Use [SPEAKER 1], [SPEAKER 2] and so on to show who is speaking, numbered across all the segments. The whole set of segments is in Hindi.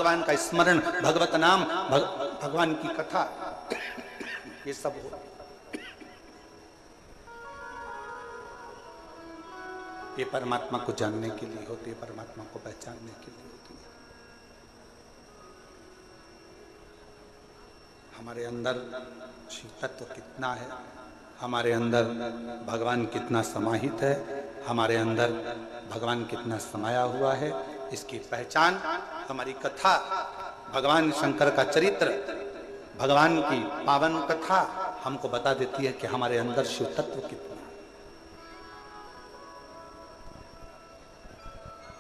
[SPEAKER 1] भगवान का स्मरण, भगवत नाम, भगवान की कथा, ये सब हो। ये परमात्मा को जानने के लिए होती है, परमात्मा को पहचानने के लिए होती है। हमारे अंदर शिव तत्व कितना है, हमारे अंदर भगवान कितना समाहित है, हमारे अंदर भगवान कितना समाया हुआ है, इसकी पहचान हमारी कथा, भगवान शंकर का चरित्र, भगवान की पावन कथा हमको बता देती है कि हमारे अंदर शिव तत्व कितना।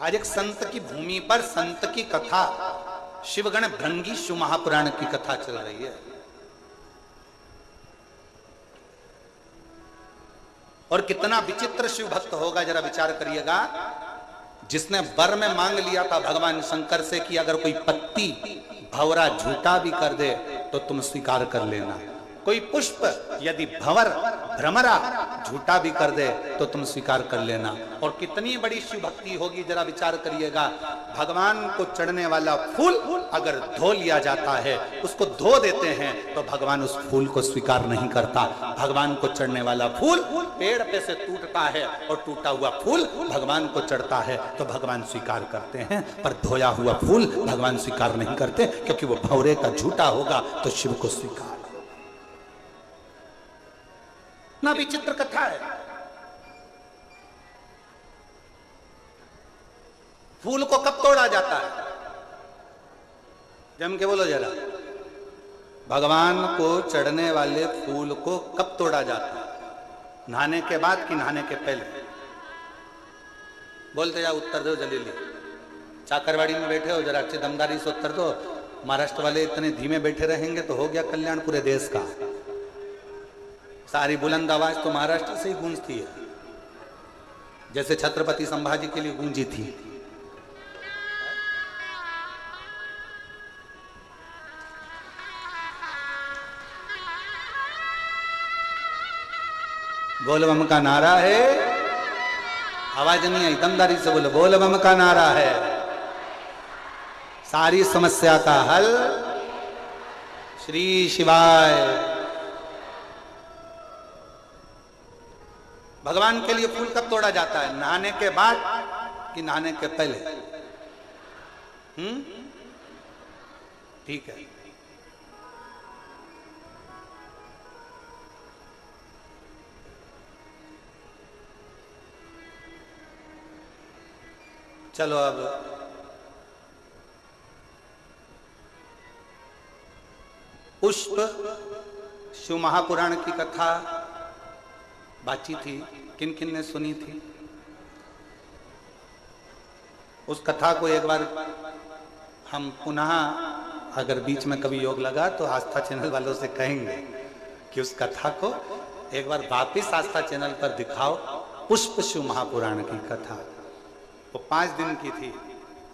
[SPEAKER 1] आज एक संत की भूमि पर संत की कथा, शिवगण भृंगी शिव महापुराण की कथा चल रही है। और कितना विचित्र शिव भक्त होगा, जरा विचार करिएगा, जिसने वर में मांग लिया था भगवान शंकर से कि अगर कोई पत्ती भंवरा झूठा भी कर दे तो तुम स्वीकार कर लेना, कोई पुष्प यदि भंवर भ्रमरा झूठा भी कर दे तो तुम स्वीकार कर लेना। और कितनी बड़ी शिव भक्ति होगी, जरा विचार करिएगा। भगवान को चढ़ने वाला फूल अगर धो लिया जाता है, उसको धो देते हैं, तो भगवान उस फूल को स्वीकार नहीं करता। भगवान को चढ़ने वाला फूल पेड़ पे से टूटता है और टूटा हुआ फूल भगवान को चढ़ता है तो भगवान स्वीकार करते हैं, पर धोया हुआ फूल भगवान स्वीकार नहीं करते, क्योंकि वो भंवरे का झूठा होगा तो शिव को स्वीकार। ना विचित्र कथा है। फूल को कब तोड़ा जाता है? जम के बोलो जरा, भगवान को चढ़ने वाले फूल को कब तोड़ा जाता है? नहाने के बाद कि नहाने के पहले? बोलते जाओ, उत्तर दो जल्दी। चाकरवाड़ी में बैठे हो, जरा अच्छी दमदारी से उत्तर दो। महाराष्ट्र वाले इतने धीमे बैठे रहेंगे तो हो गया कल्याण पूरे देश का। सारी बुलंद आवाज तो महाराष्ट्र से ही गूंजती है, जैसे छत्रपति संभाजी के लिए गूंजी थी। बोल बम का नारा है, आवाज नहीं आई, दमदारी से बोलो, बोल बम का नारा है, सारी समस्या का हल श्री शिवाय। भगवान के लिए फूल कब तोड़ा जाता है? नहाने के बाद कि नहाने के पहले? ठीक है। चलो अब पुष्प शिव महापुराण की कथा बाची थी, किन किन ने सुनी थी? उस कथा को एक बार हम पुनः, अगर बीच में कभी योग लगा तो आस्था चैनल वालों से कहेंगे कि उस कथा को एक बार वापिस आस्था चैनल पर दिखाओ। पुष्प शिव महापुराण की कथा वो 5 दिन की थी।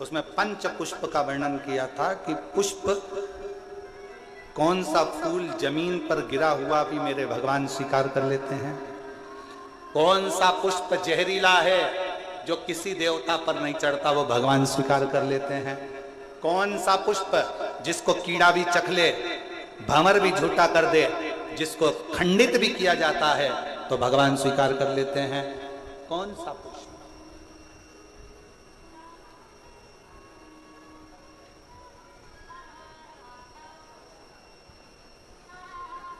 [SPEAKER 1] उसमें पंच पुष्प का वर्णन किया था कि पुष्प, कौन सा फूल जमीन पर गिरा हुआ भी मेरे भगवान स्वीकार कर लेते हैं, कौन सा पुष्प जहरीला है जो किसी देवता पर नहीं चढ़ता वो भगवान स्वीकार कर लेते हैं, कौन सा पुष्प जिसको कीड़ा भी चख ले, भंवर भी झूठा कर दे, जिसको खंडित भी किया जाता है तो भगवान स्वीकार कर लेते हैं। कौन सा पुष्प?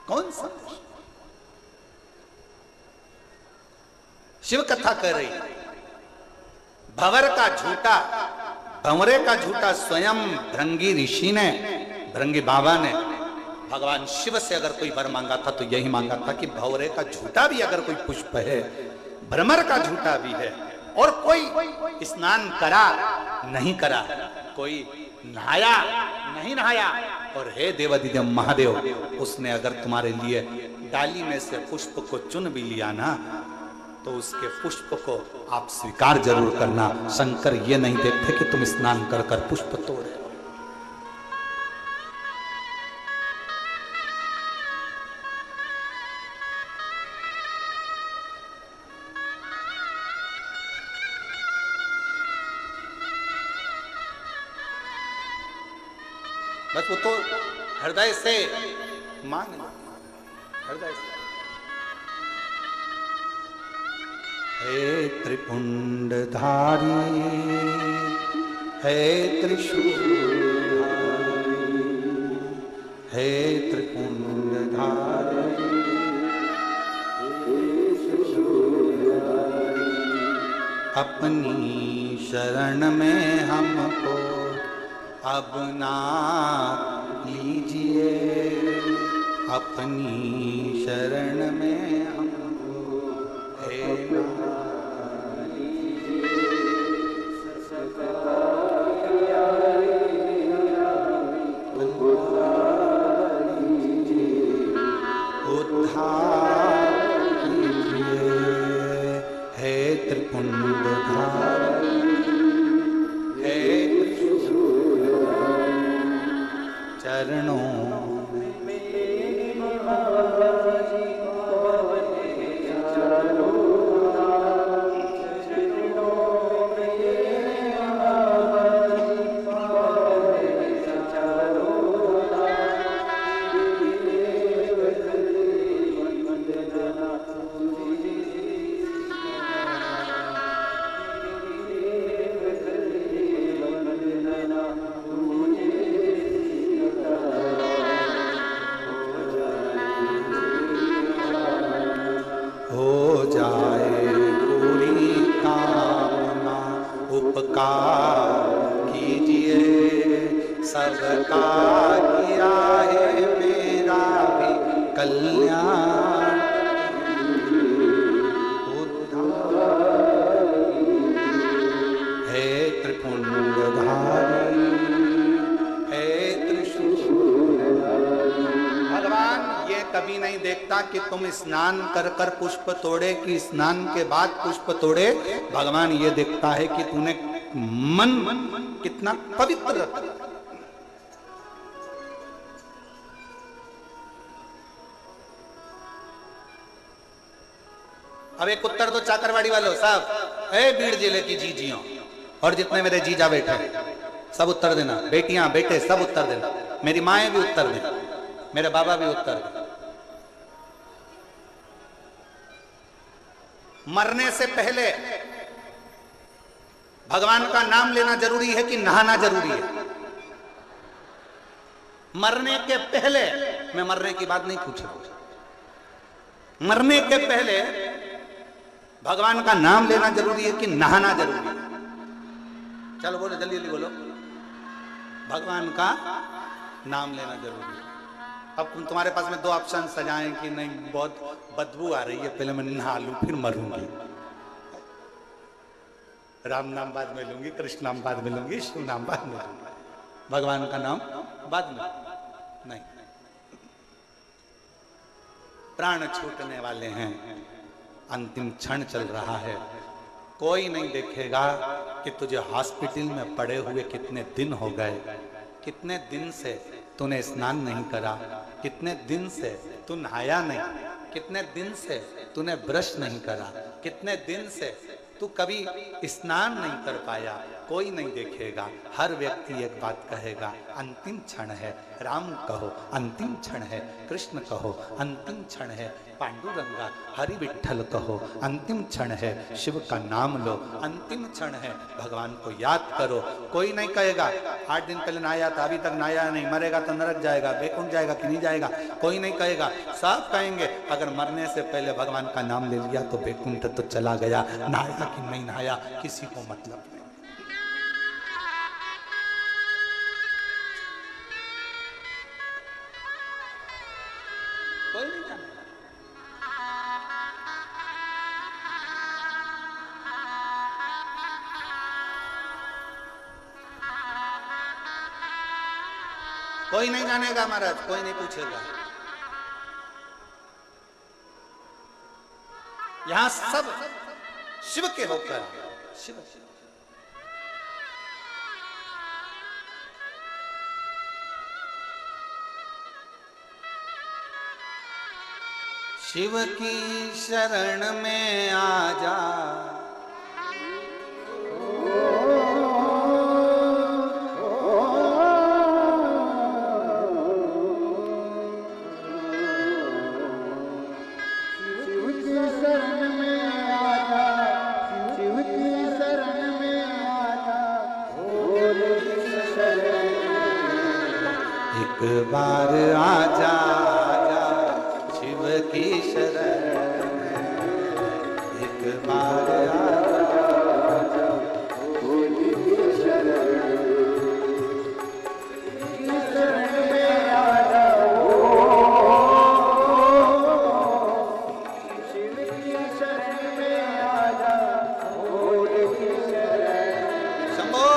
[SPEAKER 1] कौन सा? शिव कथा कर रही, भंवर का झूठा, भंवरे का झूठा स्वयं भृंगी ऋषि ने, भृंगी बाबा ने भगवान शिव से अगर कोई वर मांगा था तो यही मांगा था कि भंवरे का झूठा भी अगर कोई पुष्प है, भ्रमर का झूठा भी है, और कोई स्नान करा नहीं करा, कोई नहाया नहीं नहाया, और हे देवादिदेव महादेव, उसने अगर तुम्हारे लिए डाली में से पुष्प को चुन भी लिया ना, तो उसके पुष्प को आप स्वीकार जरूर करना। शंकर ये नहीं देखते कि तुम स्नान कर कर पुष्प तोड़े। बस वो तो हृदय से मांगना, हृदय से। हे त्रिपुंडधारी, हे त्रिशूलधारी, हे त्रिपुंडधारी, अपनी शरण में हमको अब ना लीजिए, अपनी शरण में हमको हे ना उद्धार कीजिए, हे त्रिपुंडधारी, हे चरणों सबका किया है मेरा भी कल्याण, हे त्रिपुंडधारी, हे त्रिशूलधारी। भगवान ये कभी नहीं देखता कि तुम स्नान कर कर पुष्प तोड़े कि स्नान के बाद पुष्प तोड़े। भगवान ये देखता है कि तूने मन कितना पवित्र रखा। अब एक उत्तर दो चाकरवाड़ी वालों साहब, ए बीड़ जिले की जीजियों और जितने मेरे जीजा बैठे सब उत्तर देना, बेटियां बेटे सब उत्तर देना, मेरी माएँ भी उत्तर दें, मेरे बाबा भी उत्तर दें। मरने से पहले भगवान का नाम लेना जरूरी है कि नहाना जरूरी है? मरने के पहले, मैं मरने की बात नहीं पूछ रहा हूं, मरने के पहले भगवान का नाम लेना जरूरी है कि नहाना जरूरी है? चलो बोलो, जल्दी जल्दी बोलो। भगवान का नाम लेना जरूरी है। अब तुम्हारे पास में दो ऑप्शन सजाएं कि नहीं बहुत बदबू आ रही है, पहले मैं नहा लूं फिर मरूंगी, राम नाम बाद में लूंगी, कृष्ण नाम बाद में लूंगी, शिव नाम बाद में लूंगी, भगवान का नाम बाद में नहीं। प्राण छूटने वाले हैं, अंतिम क्षण चल रहा है, कोई नहीं देखेगा कि तुझे हॉस्पिटल में पड़े हुए कितने दिन हो गए, कितने दिन से तूने स्नान नहीं करा, कितने दिन से तू नहाया नहीं, कितने दिन से तूने ब्रश नहीं करा, कितने दिन से तू कभी स्नान नहीं कर पाया, कोई नहीं देखेगा। हर व्यक्ति एक बात कहेगा, अंतिम क्षण है, राम कहो अंतिम क्षण है, कृष्ण कहो अंतिम क्षण है, पांडुरंगा हरि विठ्ठल कहो अंतिम क्षण है, शिव का नाम लो अंतिम क्षण है, भगवान को याद करो। कोई नहीं कहेगा 8 दिन पहले नहाया था अभी तक नहाया नहीं, मरेगा तो नरक जाएगा, बैकुंठ जाएगा कि नहीं जाएगा, कोई नहीं कहेगा। सब कहेंगे अगर मरने से पहले भगवान का नाम ले लिया तो बैकुंठ तो चला गया, नहाया कि नहीं नहाया किसी को मतलब नहीं। कोई नहीं जाने, कोई नहीं जानेगा महाराज, कोई नहीं पूछेगा। यहां सब शिव के होकर शिव शिव की शरण में आ जा, एक बार आजा आजा शिव की शरण में, एक बार आजा भोले की शरण में आजा, शिव की शरण में आजा भोले की शरण। शंभो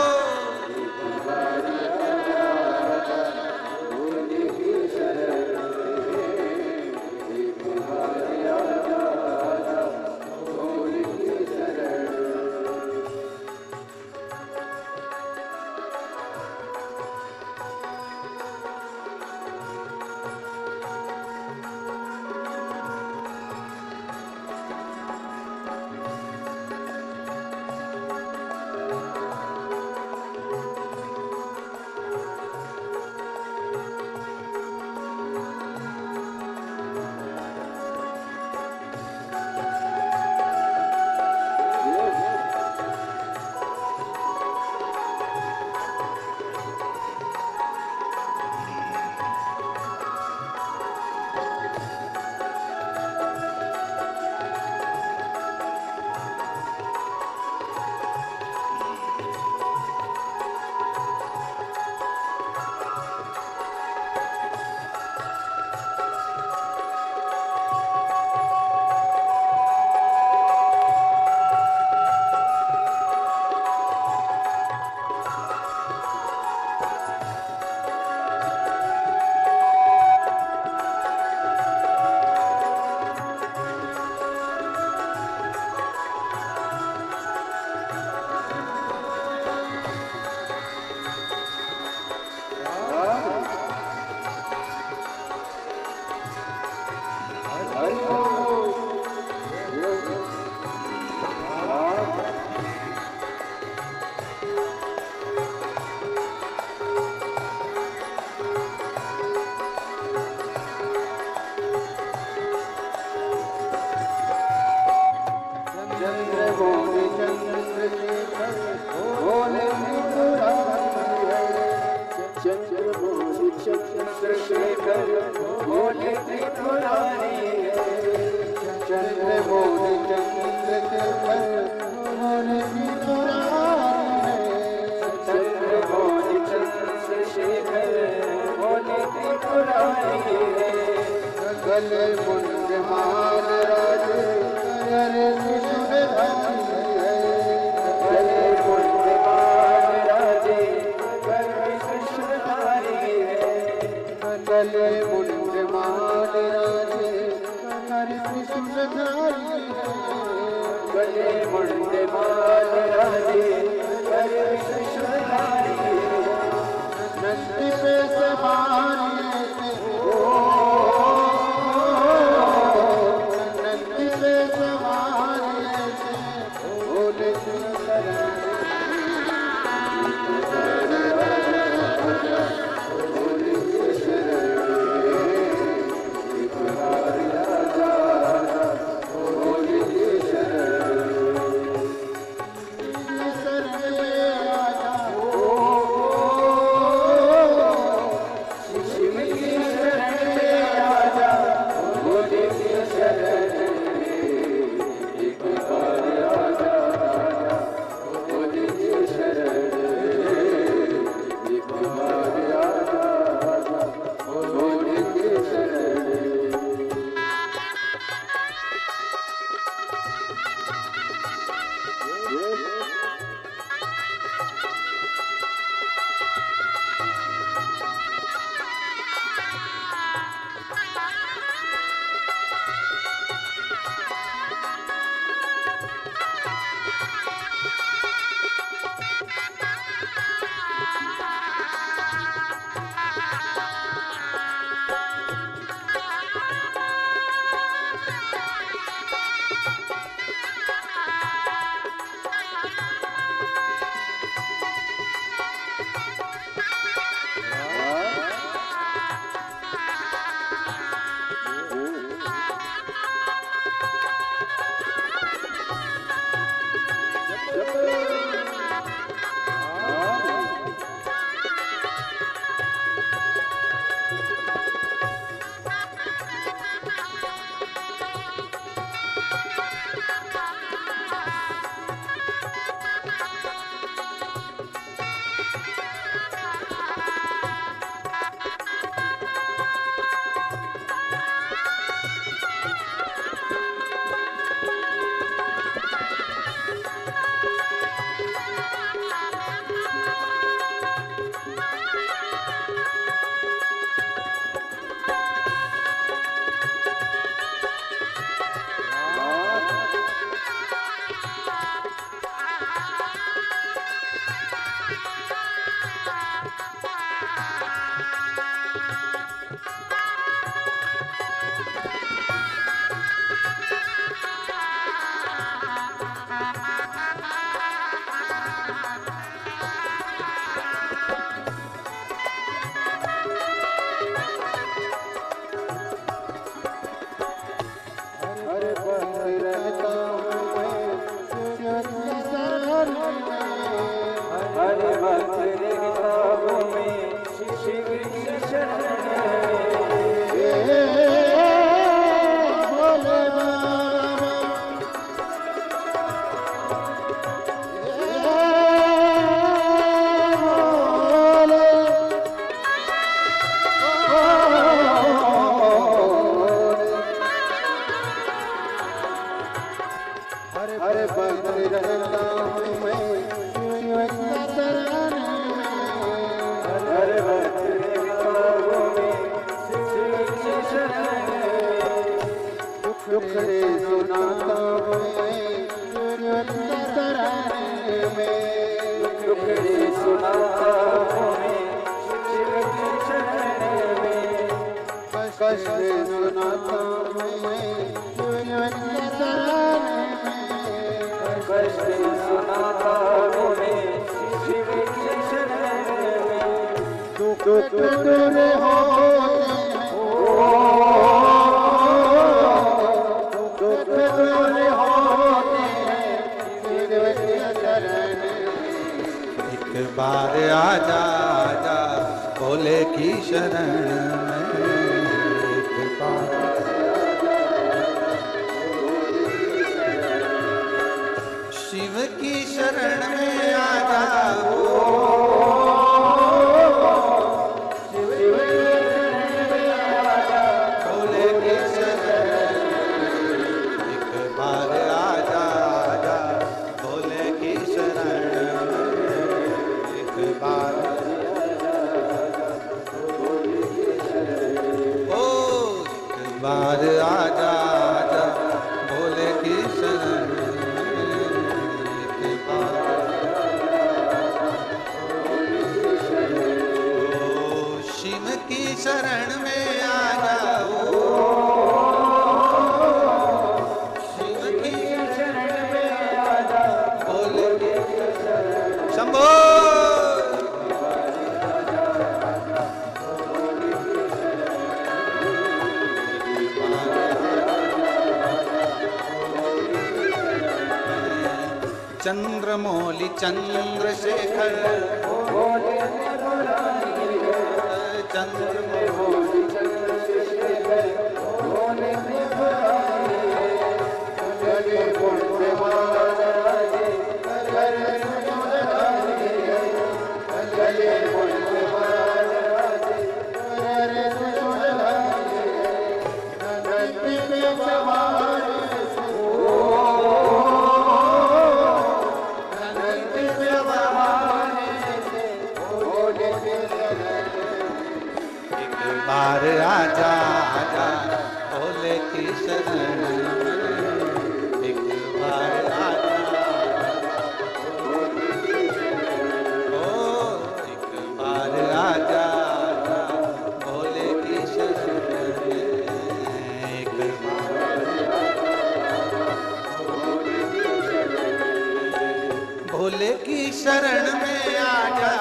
[SPEAKER 1] एक बार आजा आजा भोले की शरण में, एक बार शिव की शरण में आजा, भोले की शरण में, एक बार आजा आजा भोले की शरण में, एक बार बार आजा आजा भोले की शरण में, एक बार शिव की शरण में आजा, शिव की शरण में आजा भोले की शरण। शंभो चंद्रमौली चंद्रशेखर, चंद्रमौली चंद्रशेखर, बार आजा आजा भोले की शरण में, एक बार आजा ओ, एक बार आजा आजा भोले की शरण में, एक बार भोले की शरण में आजा,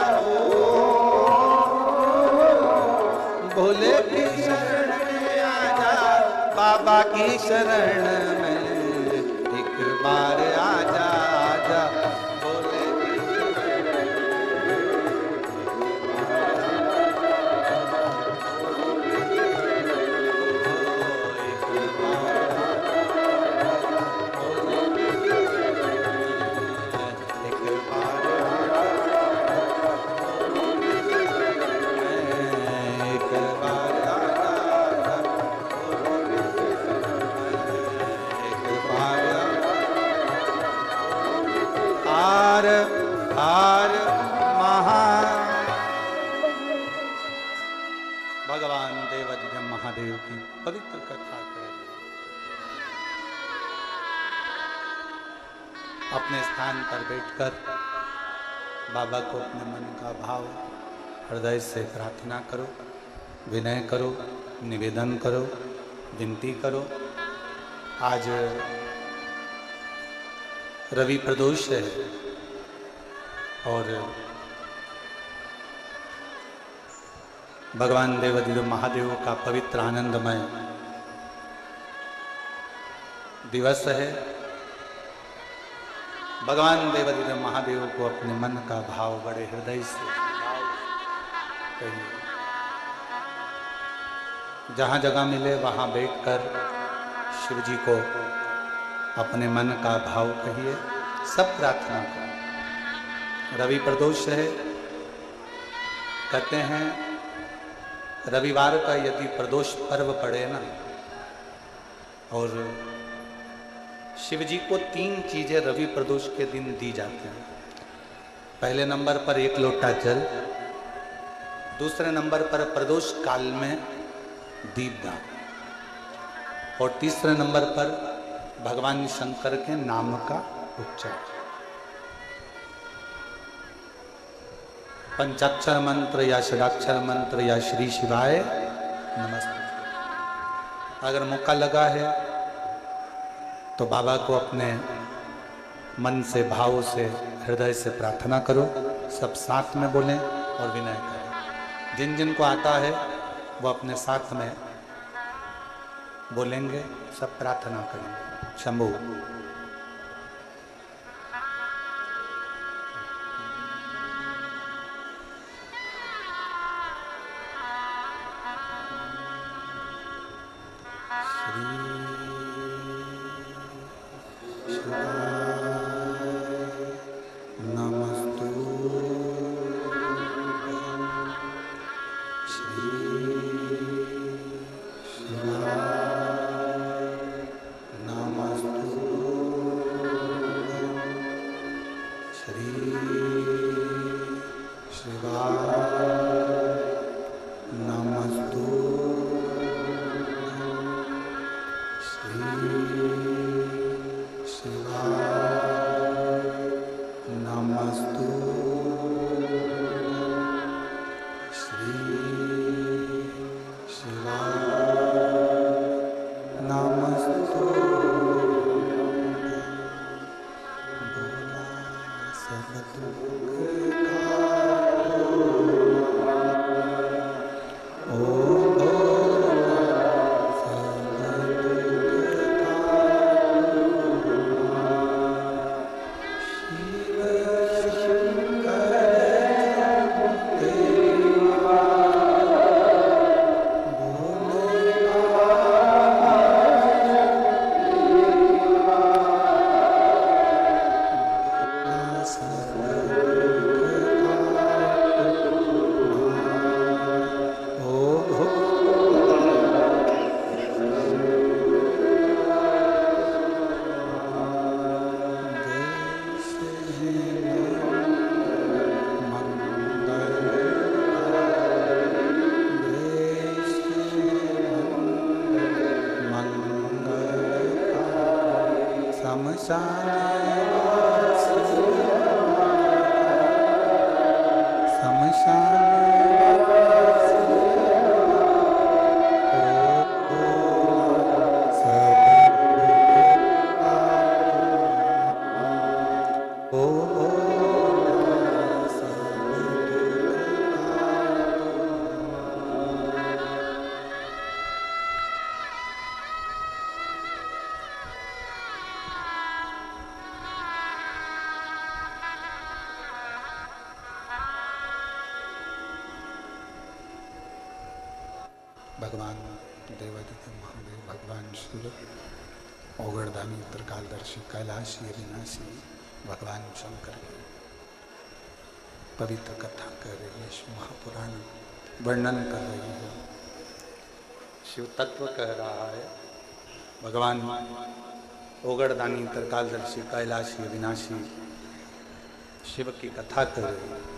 [SPEAKER 1] भोले की शरण में आजा, बाबा की शरण में, एक बार आजा आजा भोले की शरण भगवान देवाधिदेव महादेव की पवित्र कथा करें। अपने स्थान पर बैठकर बाबा को अपने मन का भाव हृदय से प्रार्थना करो, विनय करो, निवेदन करो, विनती करो। आज रवि प्रदोष है और भगवान देवाधिदेव महादेव का पवित्र आनंदमय दिवस है। भगवान देवाधिदेव महादेव को अपने मन का भाव बड़े हृदय से कहिए। जहाँ जगह मिले वहाँ बैठकर शिव जी को अपने मन का भाव कहिए, सब प्रार्थना करो। रवि प्रदोष है, कहते हैं रविवार का यदि प्रदोष पर्व पड़े ना, और शिव जी को 3 चीजें रवि प्रदोष के दिन दी जाती हैं। पहले नंबर पर 1 लोटा जल, दूसरे नंबर पर प्रदोष काल में दीपदान, और तीसरे नंबर पर भगवान शंकर के नाम का उच्चारण। पंचाक्षर मंत्र या षडाक्षर मंत्र या श्री शिवाय नमस्ते। अगर मौका लगा है तो बाबा को अपने मन से, भाव से, हृदय से प्रार्थना करो। सब साथ में बोलें और विनय करें। जिन जिन को आता है वो अपने साथ में बोलेंगे, सब प्रार्थना करेंगे। शंभू। भगवान देवादिदेव महादेव, भगवान शिव, ओगड़दानी, त्रिकालदर्शी, कैलाशी, अविनाशी भगवान शंकर की पवित्र कथा कर रही है, महापुराण वर्णन कर रही है, शिव तत्व कह रहा है। भगवान ओगड़दानी, त्रिकालदर्शी, कैलाशी, अविनाशी शिव की कथा कर रही है।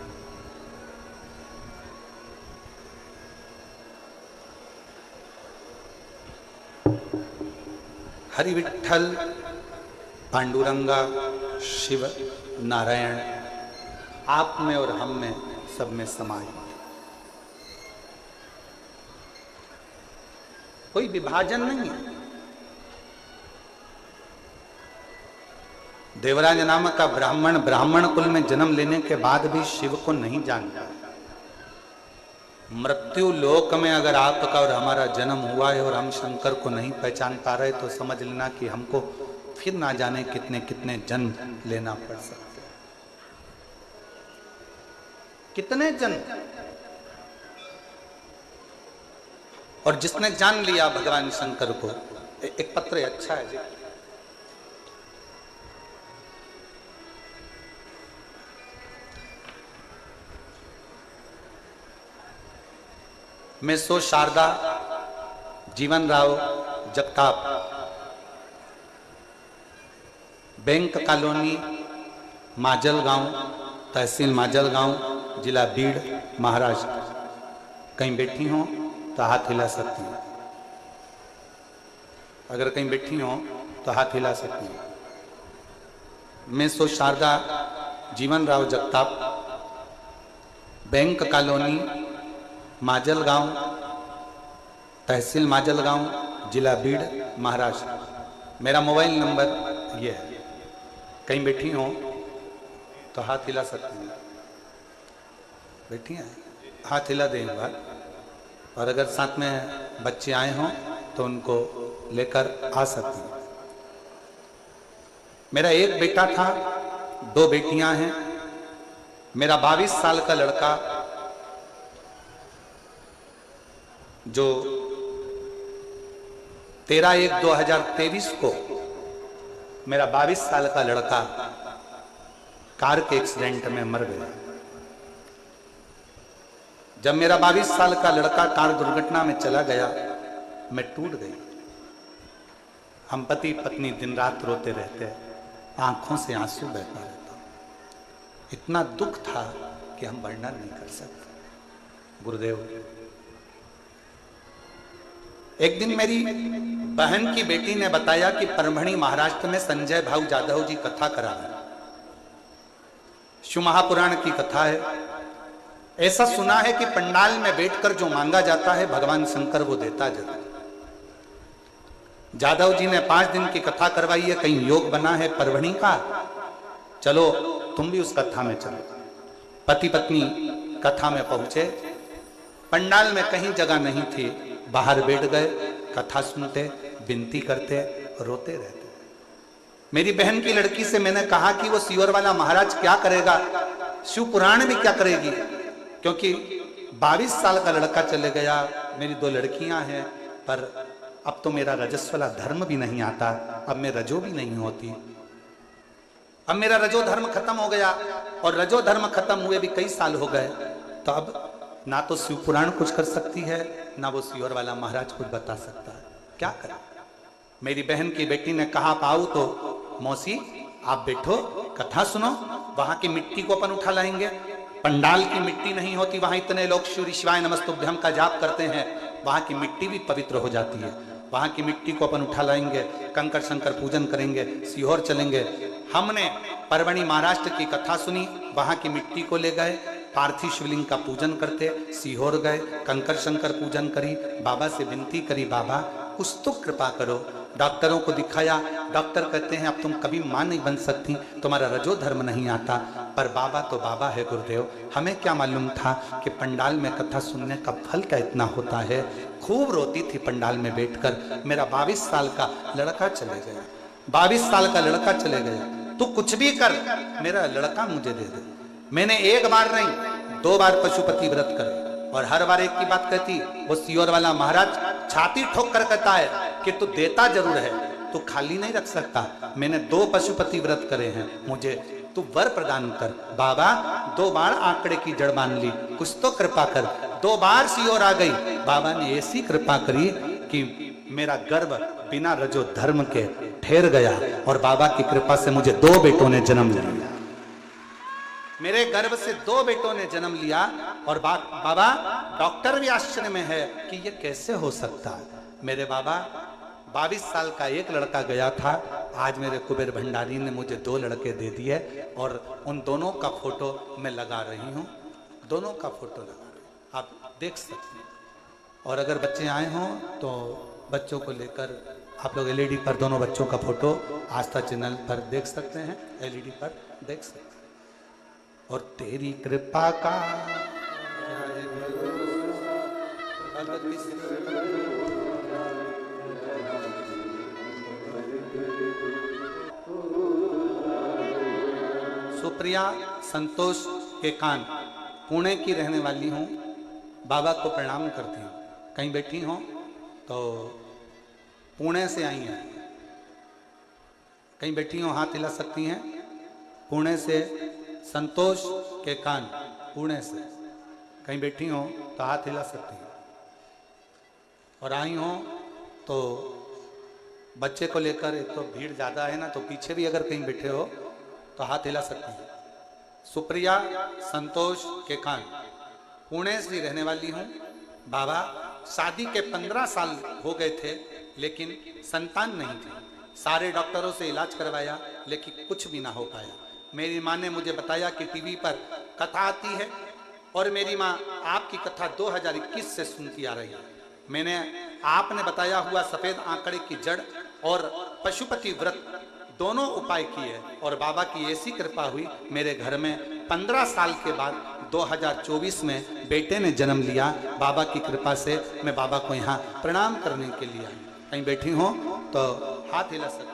[SPEAKER 1] हरि विठ्ठल, पांडुरंगा, शिव, नारायण आप में और हम में, सब में समाये। कोई विभाजन नहीं है। देवराज नामक का ब्राह्मण ब्राह्मण कुल में जन्म लेने के बाद भी शिव को नहीं जानता। मृत्यु लोक में अगर आपका और हमारा जन्म हुआ है और हम शंकर को नहीं पहचान पा रहे तो समझ लेना कि हमको फिर ना जाने कितने कितने जन्म लेना पड़ सकते हैं। कितने जन्म। और जिसने जान लिया भगवान शंकर को, एक पत्र अच्छा है जी। मैं सो शारदा जीवन राव जगताप, बैंक कॉलोनी, माजलगांव, तहसील माजलगांव, जिला बीड़, महाराष्ट्र। कहीं बैठी हो तो हाथ हिला सकती हैं। अगर कहीं बैठी हो तो हाथ हिला सकती हैं। मैं सो शारदा जीवन राव जगताप, बैंक कॉलोनी, माजलगांव, तहसील माजलगांव, जिला बीड़, महाराष्ट्र। मेरा मोबाइल नंबर ये है। कहीं बैठी हो तो हाथ हिला सकती हैं, बैठी हैं हाथ हिला दें एक बार। और अगर साथ में बच्चे आए हों तो उनको लेकर आ सकती हैं। मेरा एक बेटा था, 2 बेटियां हैं। मेरा 22 साल का लड़का जो 13/1/2023 को मेरा 22 साल का लड़का कार के एक्सीडेंट में मर गया। जब मेरा 22 साल का लड़का कार दुर्घटना में चला गया, मैं टूट गई। हम पति पत्नी दिन रात रोते रहते, आंखों से आंसू बहता रहता। इतना दुख था कि हम वर्णन नहीं कर सकते। गुरुदेव, एक दिन मेरी बहन की बेटी ने बताया कि परभणी महाराष्ट्र में संजय भाऊ जाधव जी कथा करा रहे। शिव महापुराण की कथा है। ऐसा सुना है कि पंडाल में बैठकर जो मांगा जाता है भगवान शंकर वो देता जरूर। जाधव जी ने 5 दिन की कथा करवाई है। कहीं योग बना है परभणी का, चलो तुम भी उस कथा में चलो। पति पत्नी कथा में पहुंचे। पंडाल में कहीं जगह नहीं थी, बाहर बैठ गए, कथा सुनते, विनती करते, रोते रहते। मेरी बहन की लड़की से मैंने कहा कि वो सीवर वाला महाराज क्या करेगा, शिव पुराण भी क्या करेगी, क्योंकि 22 साल का लड़का चले गया। मेरी 2 लड़कियां हैं, पर अब तो मेरा रजस्व वाला धर्म भी नहीं आता, अब मैं रजो भी नहीं होती। अब मेरा रजो धर्म खत्म हो गया, और रजो धर्म खत्म हुए भी कई साल हो गए। तो अब ना तो शिव पुराण कुछ कर सकती है, ना वो सीवर वाला महाराज कुछ बता सकता है। क्या करें? मेरी बहन की बेटी ने कहा, पाऊ तो मौसी आप बैठो, कथा सुनो, वहां की मिट्टी को अपन उठा लाएंगे। पंडाल की मिट्टी नहीं होती, वहां इतने लोग शिव शिवाय नमस्तुभ्यम का जाप करते हैं, वहां की मिट्टी भी पवित्र हो जाती है। वहां की मिट्टी को अपन उठा लाएंगे, कंकर शंकर पूजन करेंगे, सीहोर चलेंगे। हमने परभणी महाराष्ट्र की कथा सुनी, वहां की मिट्टी को ले गए, पार्थिव शिवलिंग का पूजन करते, सीहोर गए, कंकर शंकर पूजन करी, बाबा से विनती करी, बाबा कुछ तो कृपा करो। डॉक्टरों को दिखाया, डॉक्टर कहते हैं अब तुम कभी मां नहीं बन सकती, तुम्हारा रजो धर्म नहीं आता। पर बाबा तो बाबा है गुरुदेव, हमें क्या मालूम था कि पंडाल में कथा सुनने का फल क्या इतना होता है। खूब रोती थी पंडाल में बैठकर। मेरा 22 साल का लड़का चले गया, 22 साल का लड़का चले गया। तू कुछ भी कर, मेरा लड़का मुझे दे दे। मैंने 1 बार नहीं 2 बार पशुपति व्रत करे, और हर बार एक की बात कहती। वो सीहोर वाला महाराज छाती ठोक कर कहता है कि तू देता जरूर है, तू खाली नहीं रख सकता। मैंने 2 पशुपति व्रत करे हैं, मुझे तू वर प्रदान कर। बाबा 2 बार आंकड़े की जड़ मान ली, कुछ तो कृपा कर। 2 बार सीहोर आ गई, बाबा ने ऐसी कृपा करी कि मेरा गर्भ बिना रजो धर्म के ठहर गया, और बाबा की कृपा से मुझे 2 बेटों ने जन्म लिया। मेरे गर्भ से 2 बेटों ने जन्म लिया। और बाबा डॉक्टर भी आश्चर्य में है कि ये कैसे हो सकता है। मेरे बाबा 22 साल का एक लड़का गया था, आज मेरे कुबेर भंडारी ने मुझे 2 लड़के दे दिए, और उन दोनों का फोटो मैं लगा रही हूँ, दोनों का फोटो लगा रही हूँ, आप देख सकते हैं। और अगर बच्चे आए हों तो बच्चों को लेकर आप लोग एलईडी पर दोनों बच्चों का फोटो आस्था चैनल पर देख सकते हैं, एलईडी पर देख सकते हैं। और तेरी कृपा का सुप्रिया संतोष के कान, पुणे की रहने वाली हूँ, बाबा को प्रणाम करती हूँ। कहीं बैठी हो तो पुणे से आई हैं, कहीं बैठी हो हाथ हिला सकती हैं। पुणे से संतोष के कान, पुणे से कहीं बैठी हो तो हाथ हिला सकती हैं। और आई हो तो बच्चे को लेकर, एक तो भीड़ ज़्यादा है ना, तो पीछे भी अगर कहीं बैठे हो तो हाथ हिला सकती हैं। सुप्रिया संतोष के कान, पुणे से रहने वाली हूँ। बाबा शादी के 15 साल हो गए थे, लेकिन संतान नहीं थी। सारे डॉक्टरों से इलाज करवाया, लेकिन कुछ भी ना हो पाया। मेरी माँ ने मुझे बताया कि टीवी पर कथा आती है, और मेरी माँ आपकी कथा 2021 से सुनती आ रही है। मैंने आपने बताया हुआ सफेद आंकड़े की जड़ और पशुपति व्रत दोनों उपाय किए और बाबा की ऐसी कृपा हुई, मेरे घर में 15 साल के बाद 2024 में बेटे ने जन्म लिया। बाबा की कृपा से मैं बाबा को यहाँ प्रणाम करने के लिए आई। कहीं बैठी हो तो हाथ हिला सकते।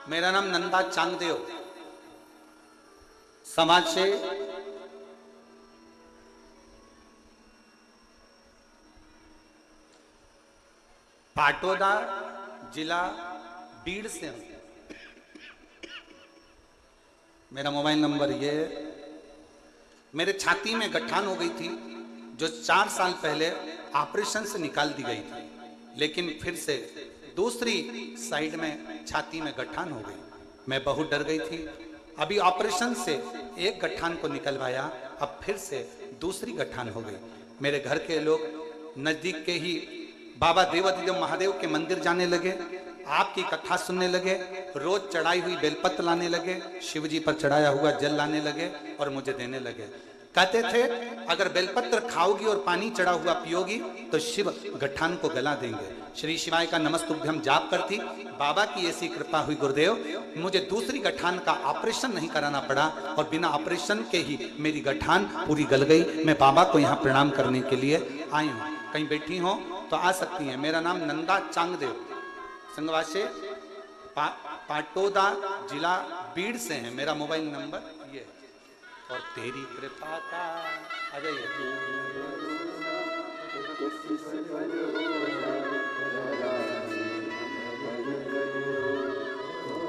[SPEAKER 1] मेरा नाम नंदा चांगदेव, समाज से पाटोदा, जिला बीड़ से हूं। मेरा मोबाइल नंबर ये है। मेरे छाती में गठान हो गई थी जो 4 साल पहले ऑपरेशन से निकाल दी गई थी, लेकिन फिर से दूसरी साइड में छाती में गठान हो गई। मैं बहुत डर गई थी। अभी ऑपरेशन से एक गठान को निकलवाया, अब फिर से दूसरी गठान हो गई। मेरे घर के लोग नजदीक के ही बाबा देवाधिदेव महादेव के मंदिर जाने लगे, आपकी कथा सुनने लगे, रोज चढ़ाई हुई बेलपत्र लाने लगे, शिव जी पर चढ़ाया हुआ जल लाने लगे और मुझे देने लगे। कहते थे अगर बेलपत्र खाओगी और पानी चढ़ा हुआ पियोगी तो शिव गठान को गला देंगे। श्री शिवाय का नमस्तुभ्यम जाप करती। बाबा की ऐसी कृपा हुई गुरुदेव, मुझे दूसरी गठान का ऑपरेशन नहीं कराना पड़ा और बिना ऑपरेशन के ही मेरी गठान पूरी गल गई। मैं बाबा को यहाँ प्रणाम करने के लिए आई हूँ। कहीं बैठी हो तो आ सकती हैं। मेरा नाम नंदा चांगदेव, संगवासे पाटोदा, जिला बीड़ से है। मेरा मोबाइल नंबर ये है। और तेरी कृपा का आ जाइए।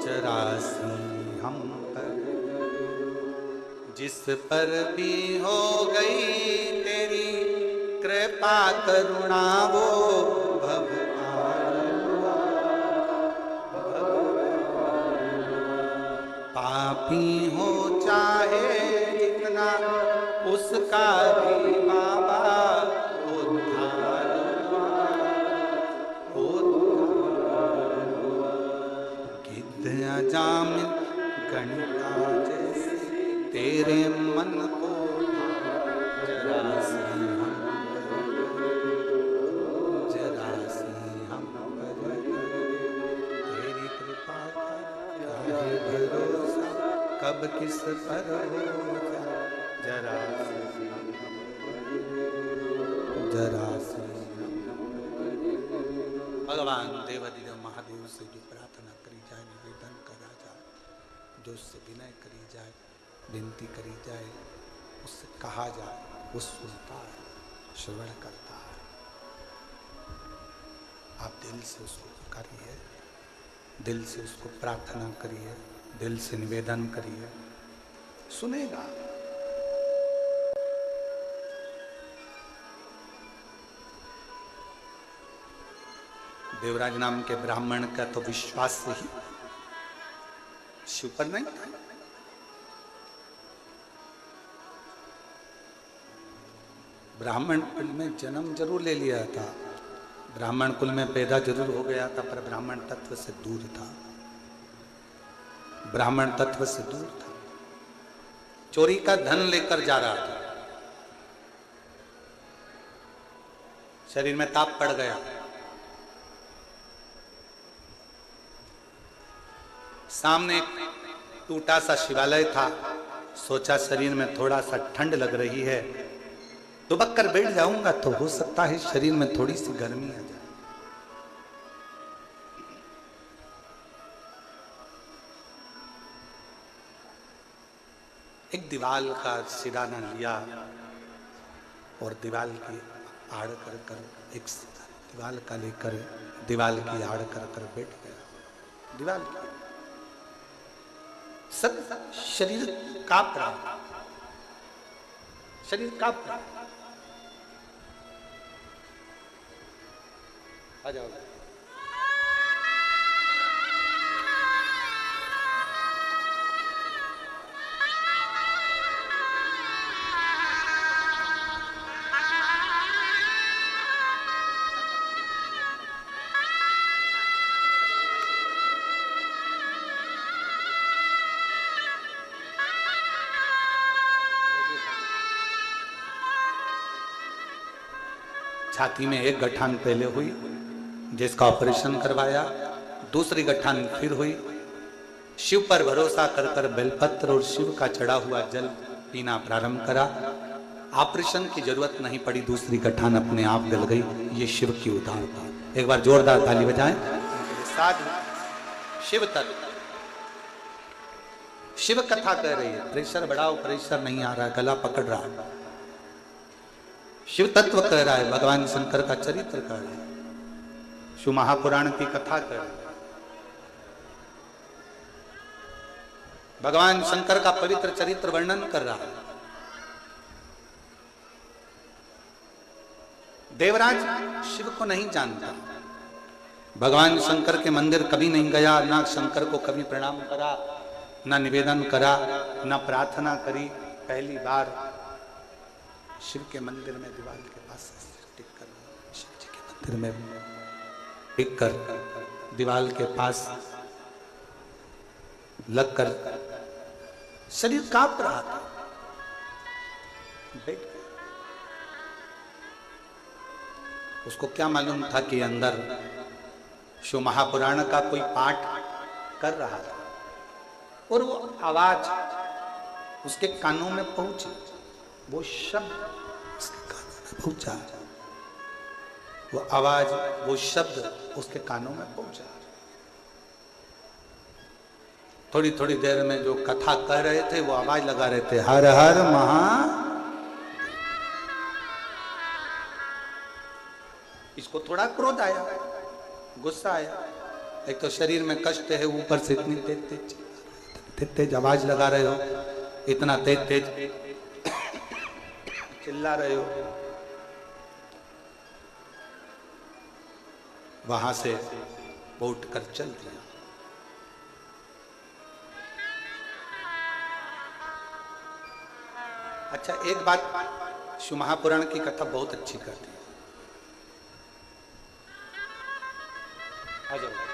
[SPEAKER 1] जरासी हम पर जिस पर भी हो गई तेरी कृपा करुणा, वो भव पापी हो चाहे जितना उसका भी बाबा उद्धार गिद्ध अजामिल गणिका जैसे तेरे मन को जरासी हम पर तेरी कृपा का भरोसा कब किस पर हो जरा भगवान देवाधिदेव महादेव से जो प्रार्थना करी जाए, निवेदन करा जाए, जो उससे विनय करी जाए, विनती करी जाए, उससे कहा जाए, वो सुनता है, श्रवण करता है। आप दिल से उसको पुकारिए, दिल से उसको प्रार्थना करिए, दिल से निवेदन करिए, सुनेगा। देवराज नाम के ब्राह्मण का तो विश्वास से ही शिव पर नहीं था। ब्राह्मण कुल में जन्म जरूर ले लिया था, ब्राह्मण कुल में पैदा जरूर हो गया था, पर ब्राह्मण तत्व से दूर था। ब्राह्मण तत्व से दूर था। चोरी का धन लेकर जा रहा था, शरीर में ताप पड़ गया, सामने टूटा सा शिवालय था। सोचा शरीर में थोड़ा सा ठंड लग रही है, दुबक कर बैठ जाऊंगा तो हो सकता है शरीर में थोड़ी सी गर्मी आ जाए। एक दीवाल का सिराना लिया और दीवाल की आड़ कर कर एक दीवाल का लेकर दीवाल की आड़ कर कर बैठ गया। दीवाल की सब शरीर कांप रहा, शरीर कांप रहा। आ जाओ। छाती में एक गठान पहले हुई, जिसका ऑपरेशन करवाया, दूसरी गठान फिर हुई। शिव पर भरोसा कर कर बेलपत्र और शिव का चढ़ा हुआ जल पीना प्रारंभ करा। ऑपरेशन की जरूरत नहीं पड़ी, दूसरी गठान अपने आप गल गई। ये शिव की उदारता। एक बार जोरदार ताली बजाएं। साधु शिव तत्व, शिव कथा कह रही है। प्रेशर बढ़ाओ, प्रेशर नहीं आ रहा है, गला पकड़ रहा है। शिव तत्व कह रहा है, भगवान शंकर का चरित्र कह रहा है, शिव महापुराण की कथा कह रहा है, भगवान शंकर का पवित्र चरित्र वर्णन कर रहा है। देवराज शिव को नहीं जानता, भगवान शंकर के मंदिर कभी नहीं गया, ना शंकर को कभी प्रणाम करा, ना निवेदन करा, ना प्रार्थना करी। पहली बार शिव के मंदिर में दीवार के पास टिक कर, शिव जी के मंदिर में टिक कर दीवार के पास लगकर शरीर कांप रहा था। बैठ गया। उसको क्या मालूम था कि अंदर शिव महापुराण का कोई पाठ कर रहा था और वो आवाज उसके कानों में पहुंची, वो शब्द उसके कानों में पहुंचा, वो आवाज, वो शब्द उसके कानों में पहुंचा। थोड़ी थोड़ी देर में जो कथा कह रहे थे वो आवाज लगा रहे थे, हर हर महा। इसको थोड़ा क्रोध आया, गुस्सा आया। एक तो शरीर में कष्ट है, ऊपर से इतनी तेज तेज आवाज लगा रहे हो, इतना तेज तेज चिल्ला रहे हो। वहां से वो उठकर चल दिया। अच्छा, एक बात शिव महापुराण की कथा बहुत अच्छी करती है। आ जाओ।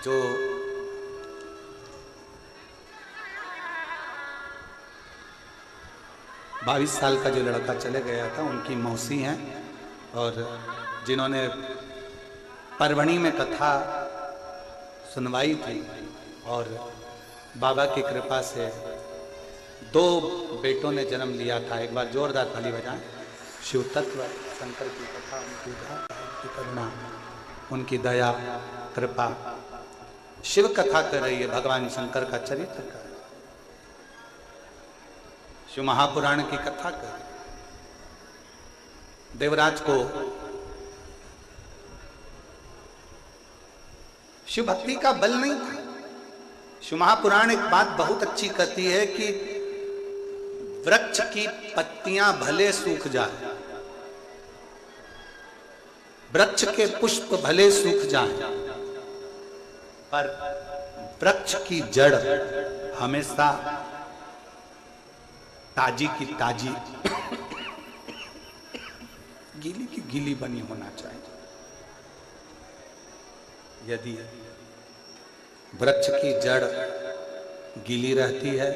[SPEAKER 1] जो बाईस साल का जो लड़का चले गया था, उनकी मौसी हैं, और जिन्होंने परवणी में कथा सुनवाई थी, और बाबा की कृपा से 2 बेटों ने जन्म लिया था। एक बार जोरदार ताली बजाएं। शिव तत्व शंकर की कथा, उनकी करुणा, उनकी दया कृपा, शिव कथा कर रही है, भगवान शंकर का चरित्र कर, शिव महापुराण की कथा कर। देवराज को शिव भक्ति का बल नहीं था। शिव महापुराण एक बात बहुत अच्छी कहती है कि वृक्ष की पत्तियां भले सूख जाए, वृक्ष के पुष्प भले सूख जाए, पर वृक्ष की जड़ हमेशा ताजी की ताजी, गीली की गीली बनी होना चाहिए। यदि वृक्ष की जड़ गीली रहती है,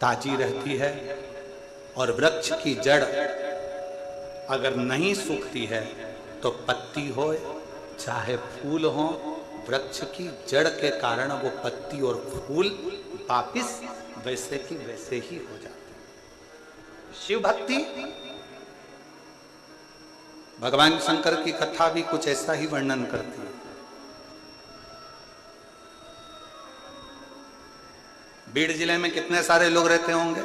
[SPEAKER 1] ताजी रहती है, और वृक्ष की जड़ अगर नहीं सूखती है तो पत्ती हो चाहे फूल हो, वृक्ष की जड़ के कारण वो पत्ती और फूल वापिस वैसे की वैसे ही हो जाते हैं। शिव भक्ति, भगवान शंकर की कथा भी कुछ ऐसा ही वर्णन करती है। बीड़ जिले में कितने सारे लोग रहते होंगे,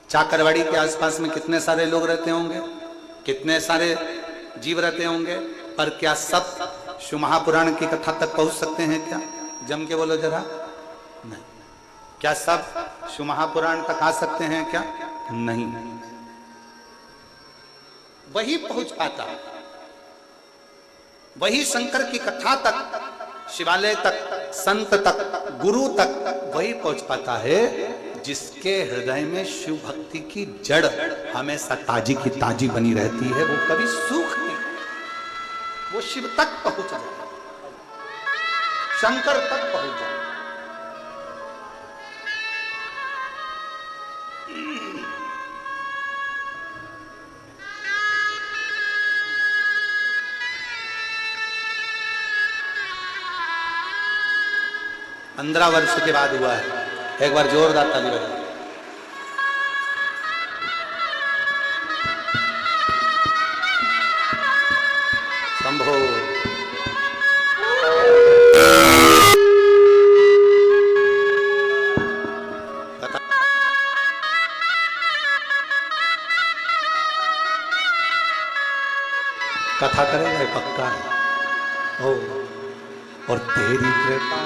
[SPEAKER 1] चाकरवाड़ी के आसपास में कितने सारे लोग रहते होंगे, कितने सारे जीव रहते होंगे, पर क्या सब शिव महापुराण की कथा तक पहुंच सकते हैं क्या? जम के बोलो जरा। नहीं। क्या सब शिव महापुराण तक आ सकते हैं क्या? नहीं। वही पहुंच पाता वही शंकर की कथा तक, शिवालय तक, संत तक, गुरु तक वही पहुंच पाता है जिसके हृदय में शिव भक्ति की जड़ हमेशा ताजी की ताजी बनी रहती है, वो कभी सूखती नहीं, वो शिव तक पहुंच जाए, शंकर तक पहुंच जाए। पंद्रह वर्ष के बाद हुआ है। एक बार जोरदार ताली बजाओ। शंभो। कथा करेंगे पक्का है। ओ और तेरी कृपा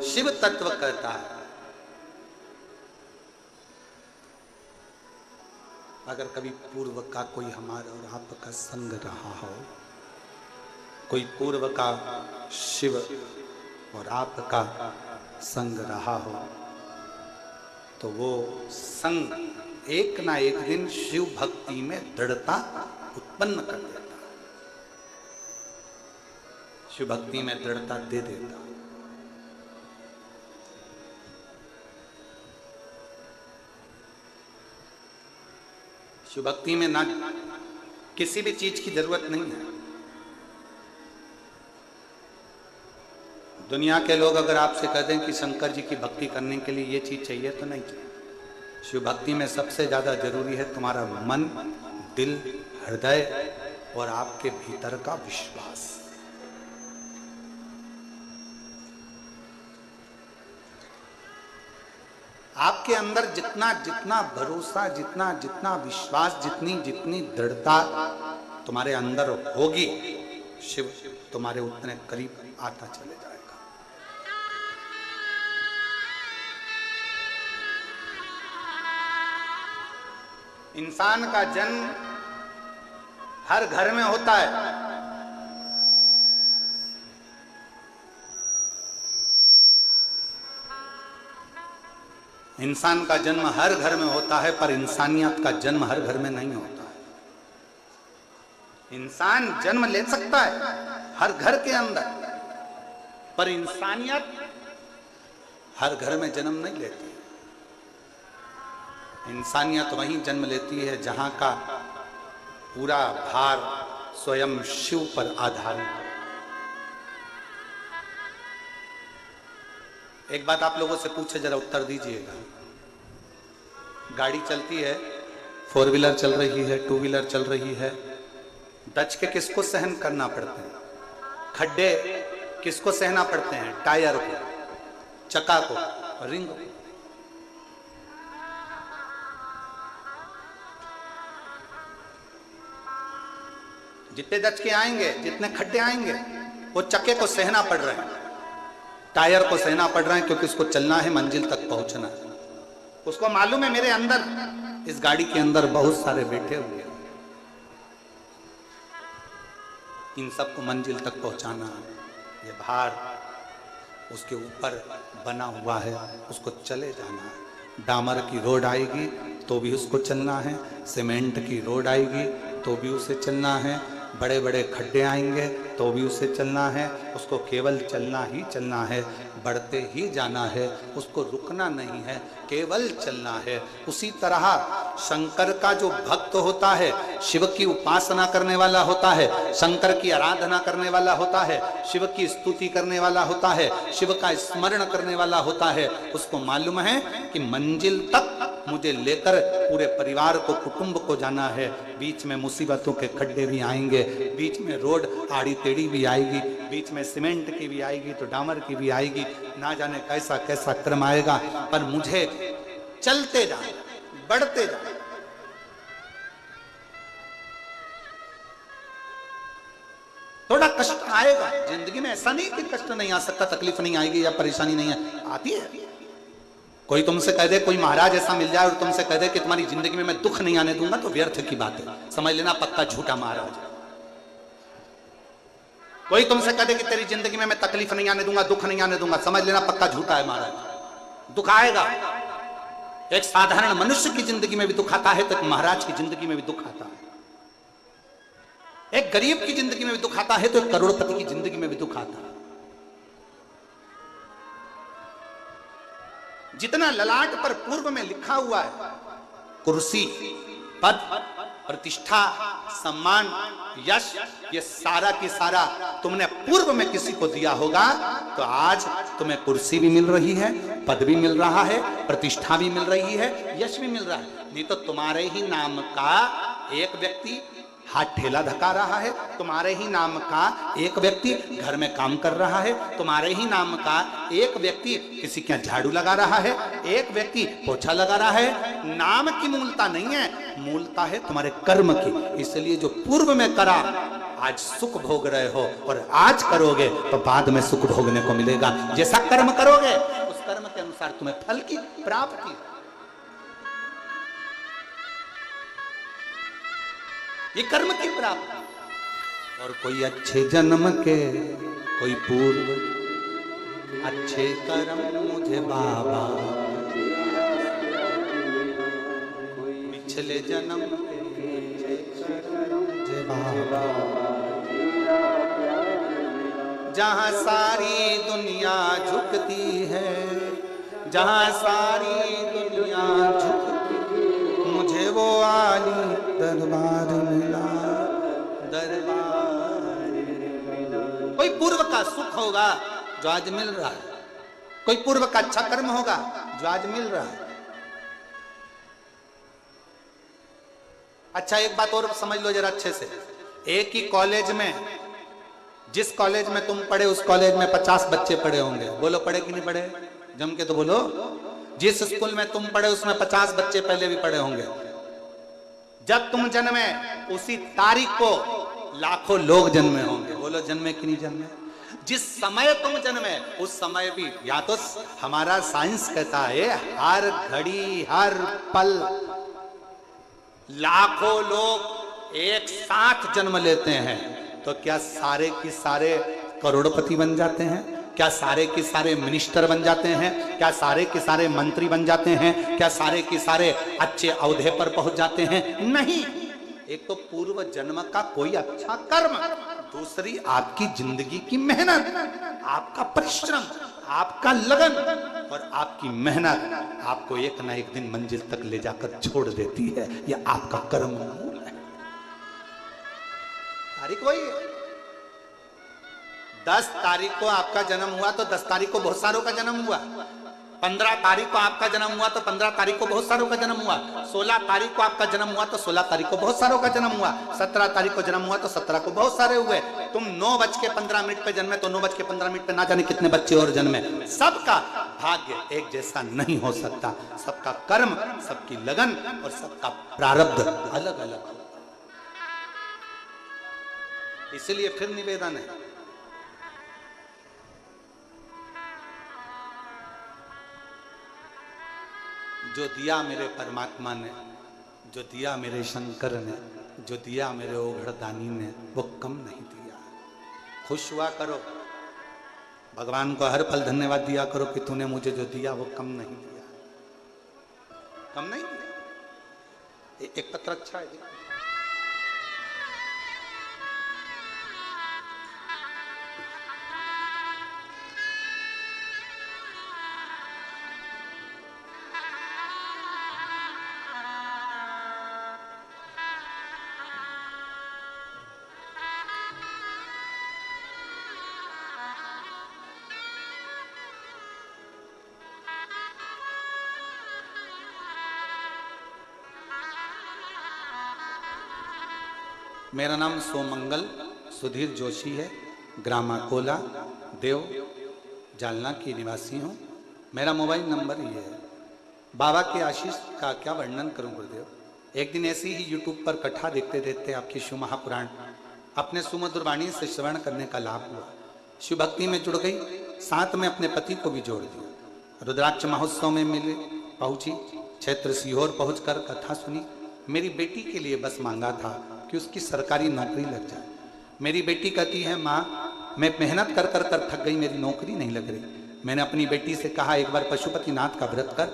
[SPEAKER 1] शिव तत्व कहता है। अगर कभी पूर्व का कोई हमारा और आपका संग रहा हो, कोई पूर्व का शिव और आपका संग रहा हो, तो वो संग एक ना एक दिन शिव भक्ति में दृढ़ता उत्पन्न कर देता, शिव भक्ति में दृढ़ता दे देता। शिव भक्ति में ना किसी भी चीज की जरूरत नहीं है। दुनिया के लोग अगर आपसे कह दें कि शंकर जी की भक्ति करने के लिए ये चीज चाहिए, तो नहीं चाहिए। शिव भक्ति में सबसे ज्यादा जरूरी है तुम्हारा मन, दिल, हृदय और आपके भीतर का विश्वास। आपके अंदर जितना जितना भरोसा, जितना जितना विश्वास, जितनी जितनी दृढ़ता तुम्हारे अंदर होगी, शिव तुम्हारे उतने करीब आता चले जाएगा। इंसान का जन्म हर घर में होता है। इंसान का जन्म हर घर में होता है, पर इंसानियत का जन्म हर घर में नहीं होता है। इंसान जन्म ले सकता है हर घर के अंदर, पर इंसानियत हर घर में जन्म नहीं लेती। इंसानियत वहीं जन्म लेती है जहां का पूरा भार स्वयं शिव पर आधारित है। एक बात आप लोगों से पूछे, जरा उत्तर दीजिएगा। गाड़ी चलती है, फोर व्हीलर चल रही है, टू व्हीलर चल रही है, दचके किसको सहन करना पड़ते हैं? खड्डे किसको सहना पड़ते हैं? टायर को, चक्का को, रिंग को। जितने दचके आएंगे, जितने खड्डे आएंगे, वो चक्के को सहना पड़ रहे हैं, टायर को सहना पड़ रहा है, क्योंकि उसको चलना है, मंजिल तक पहुंचना है। उसको मालूम है मेरे अंदर, इस गाड़ी के अंदर बहुत सारे बैठे हुए हैं, इन सबको मंजिल तक पहुंचाना है। ये भार उसके ऊपर बना हुआ है, उसको चले जाना है। डामर की रोड आएगी तो भी उसको चलना है, सीमेंट की रोड आएगी तो भी उसे चलना है, बड़े बड़े खड्डे आएंगे तो भी उसे चलना है। उसको केवल चलना ही चलना है, बढ़ते ही जाना है, उसको रुकना नहीं है, केवल चलना है। उसी तरह शंकर का जो भक्त होता है, शिव की उपासना करने वाला होता है, शंकर की आराधना करने वाला होता है, शिव की स्तुति करने वाला होता है, शिव का स्मरण करने वाला होता है, उसको मालूम है कि मंजिल तक मुझे लेकर पूरे परिवार को, कुटुंब को जाना है। बीच में मुसीबतों के खड्डे भी आएंगे, बीच में रोड आड़ी टेढ़ी भी आएगी, बीच में सीमेंट की भी आएगी तो डामर की भी आएगी, ना जाने कैसा कैसा क्रम आएगा, पर मुझे चलते जाए, बढ़ते जाए। थोड़ा कष्ट आएगा जिंदगी में, ऐसा नहीं कि कष्ट नहीं आ सकता, तकलीफ नहीं आएगी या परेशानी नहीं आती है। कोई तुमसे कह दे, कोई महाराज ऐसा मिल जाए और तुमसे कह दे कि तुम्हारी जिंदगी में मैं दुख नहीं आने दूंगा, तो व्यर्थ की बात है, समझ लेना पक्का झूठा महाराज। कोई तुमसे कह दे कि तेरी जिंदगी में मैं तकलीफ नहीं आने दूंगा, दुख नहीं आने दूंगा, समझ लेना पक्का झूठा है महाराज। दुख आएगा, एक साधारण मनुष्य की जिंदगी में भी दुख आता है, तो एक महाराज की जिंदगी में भी दुख आता है। एक गरीब की जिंदगी में भी दुख आता है, तो एक करोड़पति की जिंदगी में भी दुख आता है। जितना ललाट पर पूर्व में लिखा हुआ है, कुर्सी, पद, प्रतिष्ठा, सम्मान, यश, ये सारा की सारा तुमने पूर्व में किसी को दिया होगा, तो आज तुम्हें कुर्सी भी मिल रही है, पद भी मिल रहा है, प्रतिष्ठा भी मिल रही है, यश भी मिल रहा है। नहीं तो तुम्हारे ही नाम का एक व्यक्ति हाथ ठेला धका रहा है, तुम्हारे ही नाम का एक व्यक्ति घर में काम कर रहा है, तुम्हारे ही नाम का एक व्यक्ति किसी के झाड़ू लगा रहा है, एक व्यक्ति पोछा लगा रहा है। नाम की मूलता नहीं है, मूलता है तुम्हारे कर्म की। इसलिए जो पूर्व में करा आज सुख भोग रहे हो, और आज करोगे तो बाद में सुख भोगने को मिलेगा। जैसा कर्म करोगे उस कर्म के अनुसार तुम्हें फल की प्राप्ति। ये कर्म की प्राप्ति। और कोई अच्छे जन्म के, कोई पूर्व अच्छे कर्म मुझे बाबा, पिछले जन्म मुझे बाबा। जहां सारी दुनिया झुकती है, जहां सारी दुनिया झुकती, मुझे वो आली दरबार मिला, दरबार मिला। कोई पूर्व का सुख होगा जो आज मिल रहा है, कोई पूर्व का अच्छा कर्म होगा जो आज मिल रहा है। अच्छा, एक बात और समझ लो जरा अच्छे से। एक ही कॉलेज में, जिस कॉलेज में तुम पढ़े उस कॉलेज में 50 बच्चे पढ़े होंगे। बोलो पढ़े कि नहीं पढ़े, जम के तो बोलो। जिस स्कूल में तुम पढ़े उसमें 50 बच्चे पहले भी पढ़े होंगे। जब तुम जन्मे उसी तारीख को लाखों लोग जन्मे होंगे। बोलो जन्मे कि नहीं जन्मे। जिस समय तुम जन्मे उस समय भी, या तो हमारा साइंस कहता है हर घड़ी हर पल लाखों लोग एक साथ जन्म लेते हैं, तो क्या सारे की सारे करोड़पति बन जाते हैं? क्या सारे के सारे मिनिस्टर बन जाते हैं? क्या सारे के सारे मंत्री बन जाते हैं? क्या सारे के सारे अच्छे औहदे पर पहुंच जाते हैं? नहीं। एक तो पूर्व जन्म का कोई अच्छा कर्म, दूसरी आपकी जिंदगी की मेहनत, आपका परिश्रम, आपका लगन और आपकी मेहनत आपको एक ना एक दिन मंजिल तक ले जाकर छोड़ देती है। यह आपका कर्म मूल है। तारीख वही है। 10 तारीख को आपका जन्म हुआ तो 10 तारीख को बहुत सारों का जन्म हुआ। 15 तारीख को आपका जन्म हुआ तो 15 तारीख को बहुत सारों का जन्म हुआ। 16 तारीख को आपका जन्म हुआ तो 16 तारीख को बहुत सारों का जन्म हुआ। 17 तारीख को जन्म हुआ तो 17 को बहुत सारे हुए। तुम 9:15 पे जन्मे तो 9:15 पे ना जाने कितने बच्चे और जन्मे। सबका भाग्य एक जैसा नहीं हो सकता। सबका कर्म, सबकी लगन और सबका प्रारब्ध अलग अलग। इसलिए फिर निवेदन है, जो दिया मेरे परमात्मा ने, जो दिया मेरे शंकर ने, जो दिया मेरे ओघड़दानी ने, वो कम नहीं दिया। खुश हुआ करो, भगवान को हर पल धन्यवाद दिया करो कि तूने मुझे जो दिया वो कम नहीं दिया, कम नहीं दिया। एक पत्र अच्छा है। मेरा नाम सोमंगल सुधीर जोशी है, ग्राम अकोला, देव, जालना की निवासी हूँ। मेरा मोबाइल नंबर ये है। बाबा के आशीष का क्या वर्णन करूं गुरुदेव। एक दिन ऐसी ही यूट्यूब पर कथा देखते देखते आपकी शिव महापुराण अपने सुमधुर वाणी से श्रवण करने का लाभ हुआ। शिव भक्ति में जुड़ गई, साथ में अपने पति को भी जोड़ दिया। रुद्राक्ष महोत्सव में मिले पहुंची, क्षेत्र सीहोर पहुंचकर कथा सुनी। मेरी बेटी के लिए बस मांगा था कि उसकी सरकारी नौकरी लग जाए। मेरी बेटी कहती है, माँ मैं मेहनत कर कर कर थक गई, मेरी नौकरी नहीं लग रही। मैंने अपनी बेटी से कहा एक बार पशुपतिनाथ का व्रत कर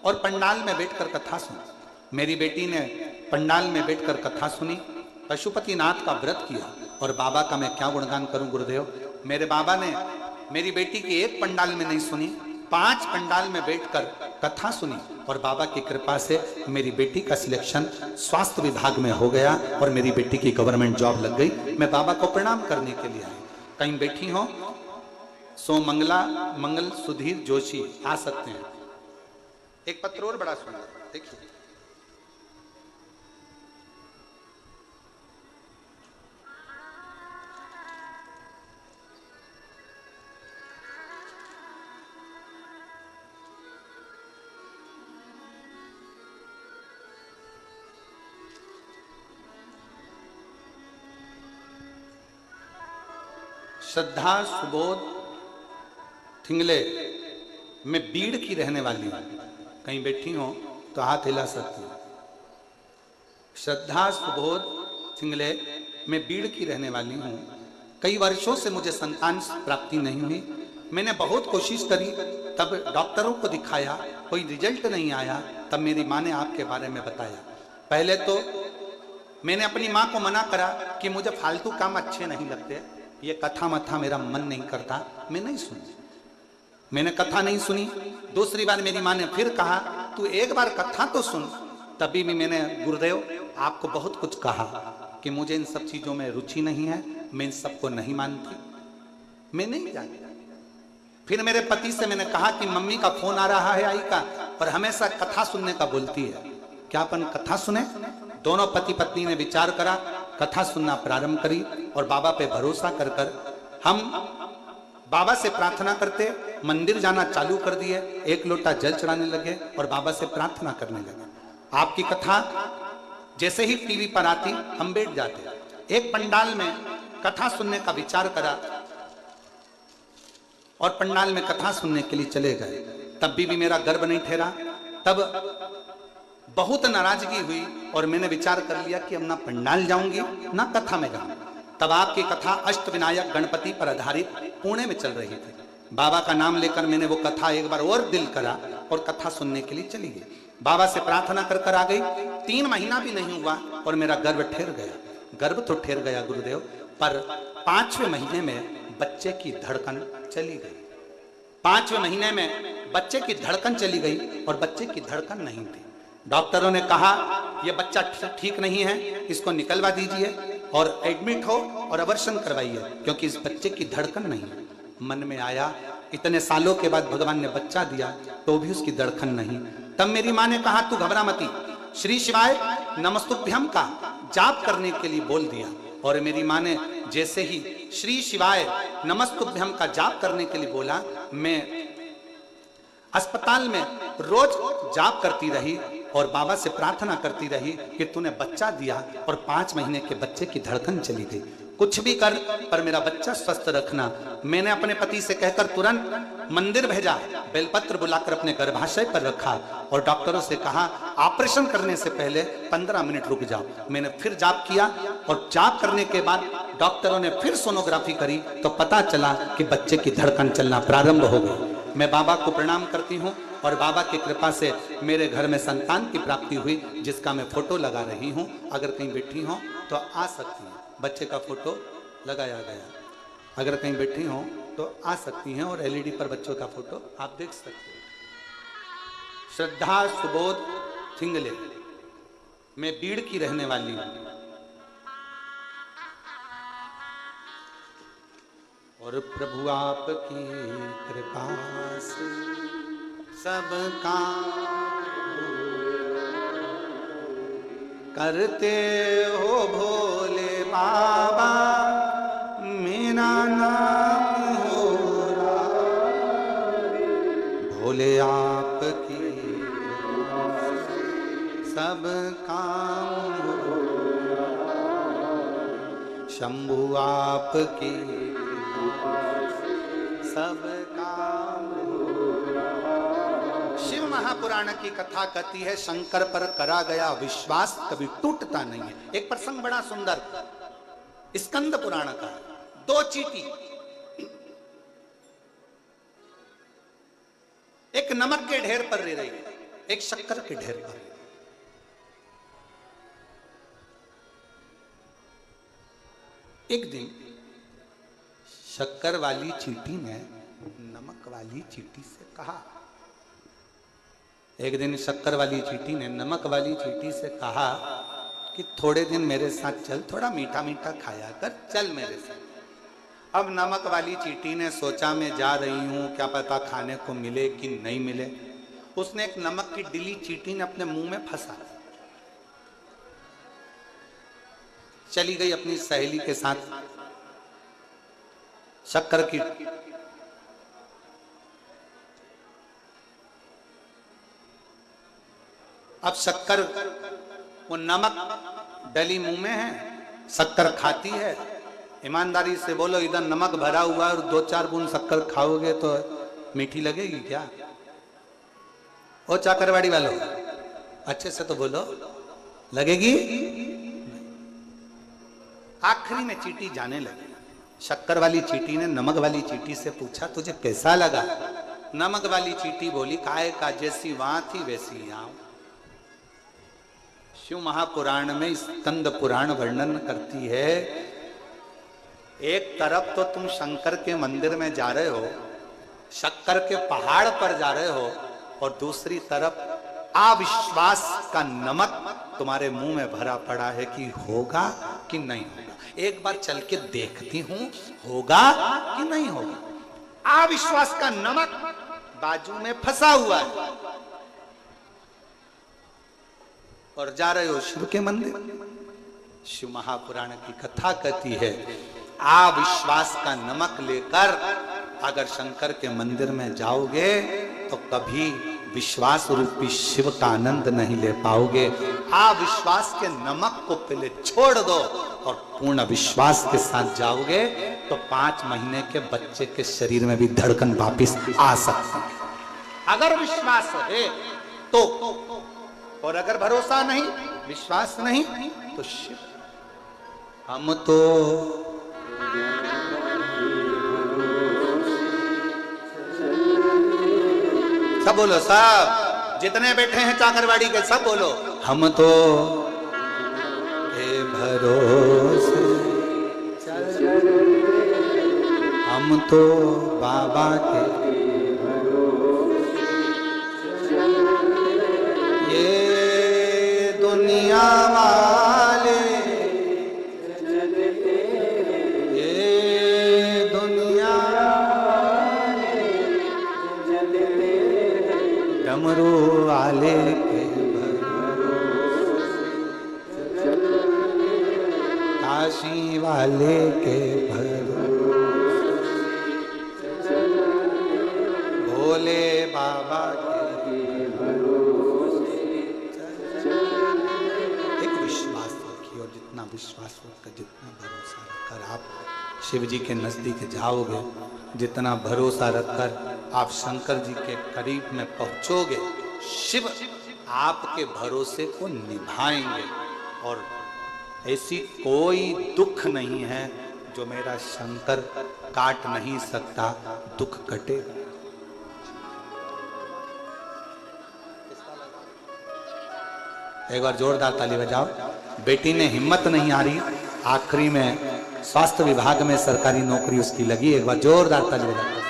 [SPEAKER 1] और पंडाल में बैठकर कथा सुन। मेरी बेटी ने पंडाल में बैठकर कथा सुनी, पशुपतिनाथ का व्रत किया। और बाबा का मैं क्या गुणगान करूं गुरुदेव। मेरे बाबा ने मेरी बेटी की एक पंडाल में नहीं सुनी, 5 पंडाल में बैठकर कथा सुनी। और बाबा की कृपा से मेरी बेटी का सिलेक्शन स्वास्थ्य विभाग में हो गया और मेरी बेटी की गवर्नमेंट जॉब लग गई। मैं बाबा को प्रणाम करने के लिए आई। कहीं बैठी हो मंगल सुधीर जोशी आ सकते हैं। एक पत्र और बड़ा सुंदर देखिए। श्रद्धा सुबोध थिंगले, मैं बीड़ की रहने वाली हूं। कहीं बैठी हो तो हाथ हिला सकती हूं। श्रद्धा सुबोध थिंगले, मैं बीड़ की रहने वाली हूं। कई वर्षों से मुझे संतान प्राप्ति नहीं हुई। मैंने बहुत कोशिश करी, तब डॉक्टरों को दिखाया, कोई रिजल्ट नहीं आया। तब मेरी माँ ने आपके बारे में बताया। पहले तो मैंने अपनी माँ को मना करा कि मुझे फालतू काम अच्छे नहीं लगते, ये कथा मथा मेरा मन नहीं करता, मैं नहीं सुनी। मैंने कथा नहीं सुनी। दूसरी बार मेरी माँ ने फिर कहा तू एक बार कथा तो सुन। तभी भी मैंने गुरुदेव आपको बहुत कुछ कहा कि मुझे इन सब चीजों में रुचि नहीं है, मैं इन सबको नहीं मानती, मैं नहीं जानती। फिर मेरे पति से मैंने कहा कि मम्मी का फोन आ रहा है आई का, और हमेशा कथा सुनने का बोलती है, क्या अपन कथा सुने। दोनों पति पत्नी ने विचार करा, कथा सुनना प्रारंभ करी और बाबा पे भरोसा कर कर हम बाबा से प्रार्थना करते, मंदिर जाना चालू कर दिए, 1 लोटा जल चढ़ाने लगे और बाबा से प्रार्थना करने लगे। आपकी कथा जैसे ही टीवी पर आती हम बैठ जाते। एक पंडाल में कथा सुनने का विचार करा और पंडाल में कथा सुनने के लिए चले गए। तब भी मेरा गर्व नहीं ठहरा। तब बहुत नाराजगी हुई और मैंने विचार कर लिया कि अब ना पंडाल जाऊंगी ना कथा में जाऊंगी। तब आपकी कथा अष्टविनायक गणपति पर आधारित पुणे में चल रही थी। बाबा का नाम लेकर मैंने वो कथा एक बार और दिल करा और कथा सुनने के लिए चली गई। बाबा से प्रार्थना कर कर आ गई। 3 महीना भी नहीं हुआ और मेरा गर्व ठहर गया। गर्व तो ठहर गया गुरुदेव, पर 5वें महीने में बच्चे की धड़कन चली गई। 5वें महीने में बच्चे की धड़कन चली गई और बच्चे की धड़कन नहीं थी। डॉक्टरों ने कहा यह बच्चा ठीक नहीं है, इसको निकलवा दीजिए और एडमिट हो और अबॉर्शन करवाइए, क्योंकि इस बच्चे की धड़कन नहीं है। मन में आया इतने सालों के बाद भगवान ने बच्चा दिया तो भी उसकी धड़कन नहीं। तब मेरी माँ ने कहा तू घबरा मती, श्री शिवाय नमस्तुभ्यम का जाप करने के लिए बोल दिया। और मेरी माँ ने जैसे ही श्री शिवाय नमस्तुभ्यम का जाप करने के लिए बोला, मैं अस्पताल में रोज जाप करती रही और बाबा से प्रार्थना करती रही कि तूने बच्चा दिया और 5 महीने के बच्चे की धड़कन चली गई। कुछ भी कर पर मेरा बच्चा स्वस्थ रखना। मैंने अपने पति से कहकर तुरंत मंदिर भेजा, बेलपत्र बुलाकर अपने गर्भाशय पर रखा और डॉक्टरों से कहा ऑपरेशन करने से पहले 15 मिनट रुक जाओ। मैंने फिर जाप किया और जाप करने के बाद डॉक्टरों ने फिर सोनोग्राफी करी तो पता चला कि बच्चे की धड़कन चलना प्रारंभ हो गई। मैं बाबा को प्रणाम करती हूँ और बाबा की कृपा से मेरे घर में संतान की प्राप्ति हुई, जिसका मैं फोटो लगा रही हूँ। अगर कहीं बैठी हो तो आ सकती हैं, बच्चे का फोटो लगाया गया। अगर कहीं बैठी हो तो आ सकती हैं और एलईडी पर बच्चों का फोटो आप देख सकते हैं। श्रद्धा सुबोध थिंगले, मैं बीड़ की रहने वाली हूँ और प्रभु आपकी कृपा से सब काम करते हो भोले बाबा मेरा नाम हो भोले आपकी सब काम हो शंभु आपकी सब काम हो। शिव महापुराण की कथा कहती है शंकर पर करा गया विश्वास कभी टूटता नहीं है। एक प्रसंग बड़ा सुंदर स्कंद पुराण का, दो चींटी, एक नमक के ढेर पर रह रही, एक शक्कर के ढेर पर। एक दिन शक्कर वाली चींटी ने नमक वाली चींटी से कहा, एक दिन शक्कर वाली चींटी ने नमक वाली चींटी से कहा कि थोड़े दिन मेरे साथ चल, थोड़ा मीठा मीठा खाया कर, चल मेरे साथ। अब नमक वाली चींटी ने सोचा मैं जा रही हूं, क्या पता खाने को मिले कि नहीं मिले। उसने एक नमक की डिली चींटी ने अपने मुंह में फंसा, चली गई अपनी सहेली के साथ शक्कर की। अब शक्कर, वो नमक डली मुंह में है, शक्कर खाती है। ईमानदारी से बोलो, इधर नमक भरा हुआ और 2-4 बूंद शक्कर खाओगे तो मीठी लगेगी क्या? ओ चाकरवाड़ी वालों, अच्छे से तो बोलो, लगेगी? आखिरी में चींटी जाने लगी। शक्कर वाली चींटी ने नमक वाली चींटी से पूछा तुझे कैसा लगा? नमक वाली चींटी बोली काय का जैसी वहां थी वैसी यहां। शिव महापुराण में स्कंद पुराण वर्णन करती है, एक तरफ तो तुम शंकर के मंदिर में जा रहे हो, शक्कर के पहाड़ पर जा रहे हो, और दूसरी तरफ अविश्वास का नमक तुम्हारे मुंह में भरा पड़ा है कि होगा कि नहीं होगा। एक बार चल के देखती हूं होगा कि नहीं होगा। अविश्वास का नमक बाजू में फंसा हुआ है और जा रहे हो शिव के मंदिर। शिव महापुराण की कथा कहती है अविश्वास का नमक लेकर अगर शंकर के मंदिर में जाओगे तो कभी विश्वास रूपी शिव का आनंद नहीं ले पाओगे। अविश्वास के नमक को पहले छोड़ दो और पूर्ण विश्वास के साथ जाओगे तो 5 महीने के बच्चे के शरीर में भी धड़कन वापिस आ सकती है, अगर विश्वास है तो। और अगर भरोसा नहीं, विश्वास नहीं, तो शिव। हम तो सब बोलो, सब जितने बैठे हैं चाकरवाड़ी के सब बोलो, हम तो के भरोसे हम तो बाबा के ये दुनिया वाले, ये दुनिया डमरू वाले के काशी वाले के भोले बाबा के एक विश्वास रखिए, और जितना विश्वास रखकर, जितना भरोसा रखकर आप शिव जी के नजदीक जाओगे, जितना भरोसा रखकर आप शंकर जी के करीब में पहुंचोगे, शिव आपके भरोसे को निभाएंगे। और ऐसी कोई दुख नहीं है जो मेरा शंकर काट नहीं सकता, दुख कटेगा। एक बार जोरदार ताली बजाओ। बेटी ने हिम्मत नहीं आ रही, आखिरी में स्वास्थ्य विभाग में सरकारी नौकरी उसकी लगी, एक बार जोरदार ताली बजाओ।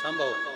[SPEAKER 1] संभव